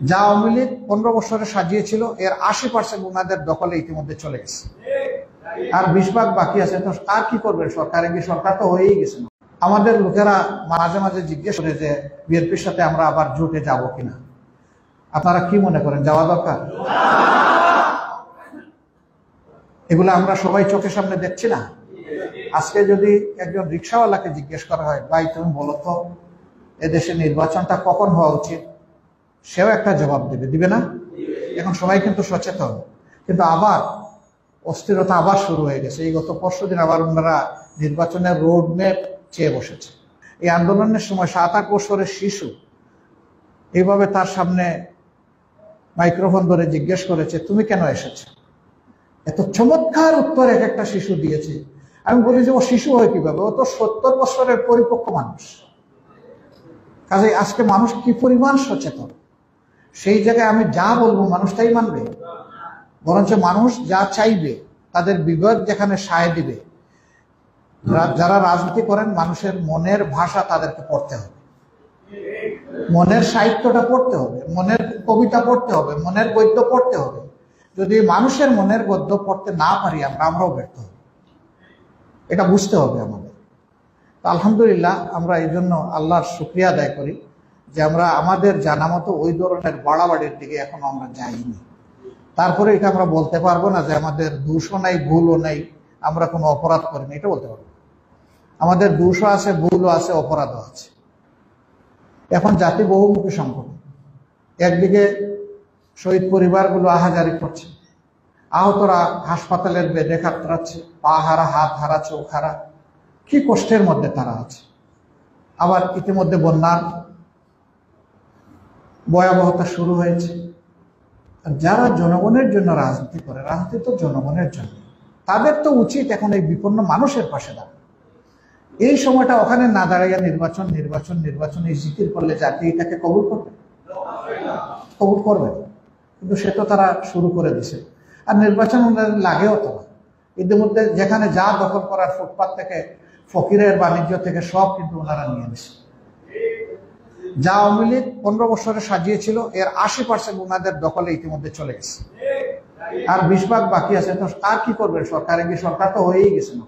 যা আওয়ামী লীগ 15 বছরে সাজিয়েছিল এর 80% ওনাদের দখলে ইতিমধ্যে চলে গেছে, আর 20 ভাগ বাকি আছে। তো আর কি করবেন সরকার? কি সরকার তো হয়েই গেছে না। আমাদের লোকেরা মাঝে মাঝে জিজ্ঞেস করে যে বিএনপির সাথে আমরা আবার জোটে যাব কিনা। আপনারা কি মনে করেন, যাওয়া দরকার? এগুলো আমরা সবাই চোখের সামনে দেখছি না। আজকে যদি একজন রিক্সাওয়ালাকে জিজ্ঞেস করা হয়, ভাই তুমি বলো তো এদেশে নির্বাচনটা কখন হওয়া উচিত, সেও একটা জবাব দিবে না? এখন সবাই কিন্তু সচেতন, কিন্তু আবার অস্থিরতা আবার শুরু হয়ে গেছে। এই গত পরশুদিন আবার ওনারা নির্বাচনের রোড ম্যাপ চেয়ে বসেছে। এই আন্দোলনের সময় 7-8 বছরের শিশু এইভাবে তার সামনে মাইক্রোফোন ধরে জিজ্ঞেস করেছে তুমি কেন এসেছ। এত চমৎকার উত্তর এক একটা শিশু দিয়েছে। আমি বলি যে ও শিশু হয় কিভাবে, ও তো 70 বছরের পরিপক্ক মানুষ। কাজে আজকে মানুষ কি পরিমাণ সচেতন, সেই জায়গায় আমি যা বলবো মানুষ তাই মানবে, বরঞ্চ মানুষ যা চাইবে, তাদের বিবেক যেখানে সায় দিবে। যারা রাজনীতি করেন মানুষের মনের ভাষা তাদেরকে পড়তে হবে, মনের সাহিত্যটা পড়তে হবে, মনের কবিতা পড়তে হবে, মনের গদ্য পড়তে হবে। যদি মানুষের মনের গদ্য পড়তে না পারি আমরাও ব্যর্থ হব, এটা বুঝতে হবে আমাদের। আলহামদুলিল্লাহ আমরা এই জন্য আল্লাহর শুকরিয়া আদায় করি যে আমরা আমাদের জানা মতো ওই ধরনের বাড়াবাড়ির দিকে এখনো আমরা যাইনি। তারপরে এটা আমরা বলতে পারবো না যে আমাদের দোষও নাই, ভুলও নাই, আমরা কোনো অপরাধ করিনি, এটা বলতে পারবো। আমাদের দোষও আছে, ভুলও আছে, অপরাধও আছে। এখন জাতি বহুমুখী সংকট। একদিকে শহীদ পরিবারগুলো আহাজারি করছে, আহতরা হাসপাতালের বেডে কাতরাচ্ছে, পা হারা, হাত হারা, চোখ হারা, কি কষ্টের মধ্যে তারা আছে। আবার ইতিমধ্যে বন্যার ভয়াবহতা শুরু হয়েছে। যারা জনগণের জন্য রাজনীতি করে, রাজনীতি তো জনগণের জন্য, তাদের তো উচিত এখন এই বিপন্ন মানুষের পাশে দাঁড়ানো। এই সময়টা ওখানে না দাঁড়াইয়া নির্বাচন নির্বাচন নির্বাচন এই জিকির করলে জাতি এটাকে কবুল করবে? কবুল করবে। কিন্তু সে তো তারা শুরু করে দিছে, আর নির্বাচন লাগেও তো না। ইতিমধ্যে যেখানে যা দখল করার, ফুটপাত থেকে ফকিরের বাণিজ্য থেকে সব কিন্তু ওনারা নিয়ে নিছে। যা আওয়ামী লীগ 15 বছরে সাজিয়েছিল এর 80% ওনাদের দখলে ইতিমধ্যে চলে গেছে, আর 20 ভাগ বাকি আছে। তো আর কি করবেন সরকার? কি সরকার তো হয়েই গেছে না।